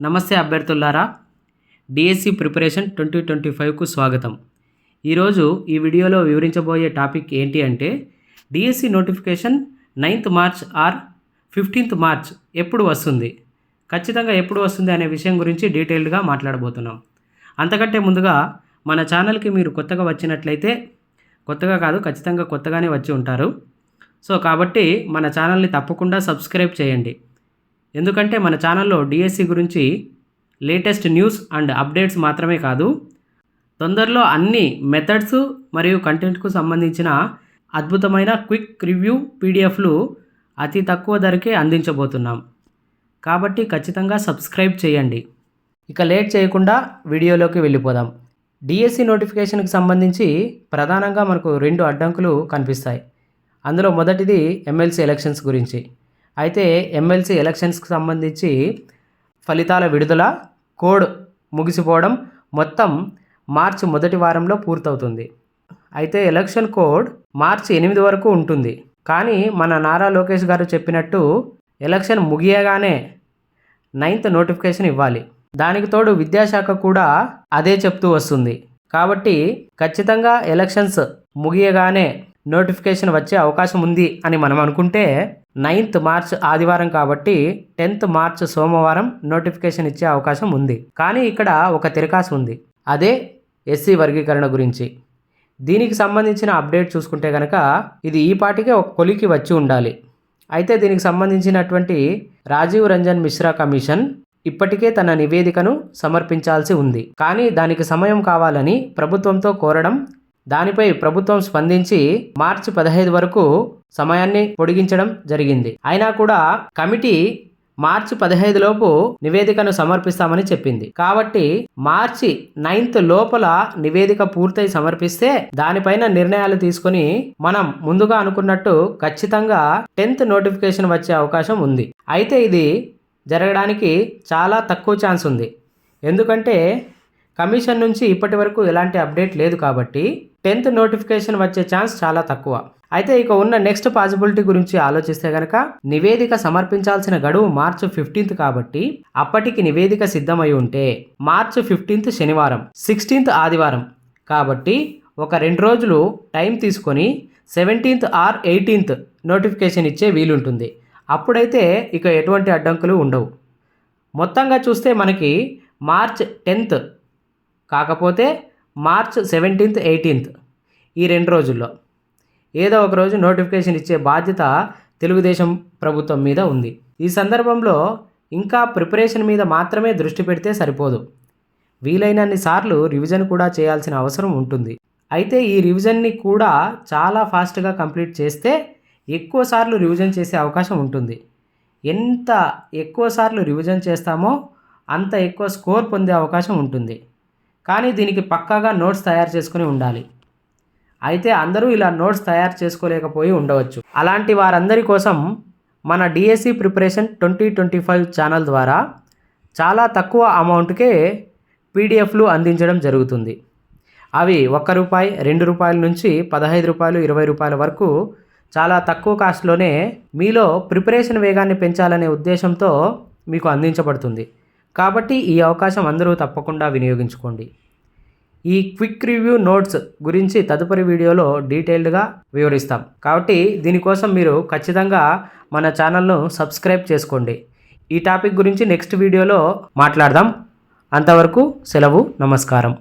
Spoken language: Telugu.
నమస్తే అభ్యర్థులారా, డిఎస్సి ప్రిపరేషన్ 2025కు స్వాగతం. ఈరోజు ఈ వీడియోలో వివరించబోయే టాపిక్ ఏంటి అంటే DSC notification 9th March are 15th March ఎప్పుడు వస్తుంది, ఖచ్చితంగా ఎప్పుడు వస్తుంది అనే విషయం గురించి డీటెయిల్డ్గా మాట్లాడబోతున్నాం. అంతకంటే ముందుగా మన ఛానల్కి మీరు కొత్తగా వచ్చినట్లయితే, కొత్తగా కాదు ఖచ్చితంగా కొత్తగానే వచ్చి ఉంటారు. కాబట్టి మన ఛానల్ని తప్పకుండా సబ్స్క్రైబ్ చేయండి. ఎందుకంటే మన ఛానల్లో డిఎస్సి గురించి లేటెస్ట్ న్యూస్ అండ్ అప్డేట్స్ మాత్రమే కాదు, తొందరలో అన్ని మెథడ్స్ మరియు కంటెంట్కు సంబంధించిన అద్భుతమైన క్విక్ రివ్యూ పీడిఎఫ్లు అతి తక్కువ ధరకే అందించబోతున్నాం. కాబట్టి ఖచ్చితంగా సబ్స్క్రైబ్ చేయండి. ఇక లేట్ చేయకుండా వీడియోలోకి వెళ్ళిపోదాం. డిఎస్సి నోటిఫికేషన్కి సంబంధించి ప్రధానంగా మనకు 2 అడ్డంకులు కనిపిస్తాయి. అందులో మొదటిది ఎమ్మెల్సీ ఎలక్షన్స్ గురించి. అయితే ఎమ్మెల్సీ ఎలక్షన్స్కి సంబంధించి ఫలితాల విడుదల, కోడ్ ముగిసిపోవడం మొత్తం మార్చి మొదటి వారంలో పూర్తవుతుంది. అయితే ఎలక్షన్ కోడ్ మార్చి 8 వరకు ఉంటుంది. కానీ మన నారా లోకేష్ గారు చెప్పినట్టు ఎలక్షన్ ముగియగానే 9th నోటిఫికేషన్ ఇవ్వాలి. దానికి తోడు విద్యాశాఖ కూడా అదే చెప్తూ వస్తుంది. కాబట్టి ఖచ్చితంగా ఎలక్షన్స్ ముగియగానే నోటిఫికేషన్ వచ్చే అవకాశం ఉంది అని మనం అనుకుంటే 9th మార్చ్ ఆదివారం కాబట్టి 10th మార్చ్ సోమవారం నోటిఫికేషన్ ఇచ్చే అవకాశం ఉంది. కానీ ఇక్కడ ఒక తిరకాసు ఉంది, అదే ఎస్సీ వర్గీకరణ గురించి. దీనికి సంబంధించిన అప్డేట్ చూసుకుంటే కనుక ఇది ఈ పాటికే ఒక కొలికి వచ్చి ఉండాలి. అయితే దీనికి సంబంధించినటువంటి రాజీవ్ రంజన్ మిశ్రా కమిషన్ ఇప్పటికే తన నివేదికను సమర్పించాల్సి ఉంది. కానీ దానికి సమయం కావాలని ప్రభుత్వంతో కోరడం, దానిపై ప్రభుత్వం స్పందించి మార్చి 15 వరకు సమయాన్ని పొడిగించడం జరిగింది. అయినా కూడా కమిటీ మార్చి 15 లోపు నివేదికను సమర్పిస్తామని చెప్పింది. కాబట్టి మార్చి 9th లోపల నివేదిక పూర్తయి సమర్పిస్తే దానిపైన నిర్ణయాలు తీసుకొని మనం ముందుగా అనుకున్నట్టు ఖచ్చితంగా 10th నోటిఫికేషన్ వచ్చే అవకాశం ఉంది. అయితే ఇది జరగడానికి చాలా తక్కువ ఛాన్స్ ఉంది. ఎందుకంటే కమిషన్ నుంచి ఇప్పటి వరకు ఎలాంటి అప్డేట్ లేదు కాబట్టి 10th నోటిఫికేషన్ వచ్చే ఛాన్స్ చాలా తక్కువ. అయితే ఇక ఉన్న నెక్స్ట్ పాసిబిలిటీ గురించి ఆలోచిస్తే కనుక నివేదిక సమర్పించాల్సిన గడువు మార్చి 15th కాబట్టి అప్పటికి నివేదిక సిద్ధమై ఉంటే మార్చి 15th శనివారం, 16th ఆదివారం కాబట్టి ఒక 2 రోజులు టైం తీసుకొని 17th ఆర్ 18th నోటిఫికేషన్ ఇచ్చే వీలుంటుంది. అప్పుడైతే ఇక ఎటువంటి అడ్డంకులు ఉండవు. మొత్తంగా చూస్తే మనకి మార్చ్ 10th కాకపోతే మార్చ్ 17th 18th ఈ 2 రోజుల్లో ఏదో ఒక రోజు నోటిఫికేషన్ ఇచ్చే బాధ్యత తెలుగుదేశం ప్రభుత్వం మీద ఉంది. ఈ సందర్భంలో ఇంకా ప్రిపరేషన్ మీద మాత్రమే దృష్టి పెడితే సరిపోదు, వీలైనన్ని సార్లు రివిజన్ కూడా చేయాల్సిన అవసరం ఉంటుంది. అయితే ఈ రివిజన్ని కూడా చాలా ఫాస్ట్గా కంప్లీట్ చేస్తే ఎక్కువ సార్లు రివిజన్ చేసే అవకాశం ఉంటుంది. ఎంత ఎక్కువ సార్లు రివిజన్ చేస్తామో అంత ఎక్కువ స్కోర్ పొందే అవకాశం ఉంటుంది. కానీ దీనికి పక్కాగా నోట్స్ తయారు చేసుకుని ఉండాలి. అయితే అందరూ ఇలా నోట్స్ తయారు చేసుకోలేకపోయి ఉండవచ్చు. అలాంటి వారందరి కోసం మన డిఎస్సి ప్రిపరేషన్ 2025 ఛానల్ ద్వారా చాలా తక్కువ అమౌంట్కే పీడిఎఫ్లు అందించడం జరుగుతుంది. అవి ₹1, ₹2 నుంచి ₹15, ₹20 వరకు చాలా తక్కువ కాస్ట్లోనే మీలో ప్రిపరేషన్ వేగాన్ని పెంచాలనే ఉద్దేశంతో మీకు అందించబడుతుంది. కాబట్టి ఈ అవకాశం అందరూ తప్పకుండా వినియోగించుకోండి. ఈ క్విక్ రివ్యూ నోట్స్ గురించి తదుపరి వీడియోలో డీటెయిల్డ్గా వివరిస్తాం. కాబట్టి దీనికోసం మీరు ఖచ్చితంగా మన ఛానల్ను సబ్స్క్రైబ్ చేసుకోండి. ఈ టాపిక్ గురించి నెక్స్ట్ వీడియోలో మాట్లాడదాం. అంతవరకు సెలవు, నమస్కారం.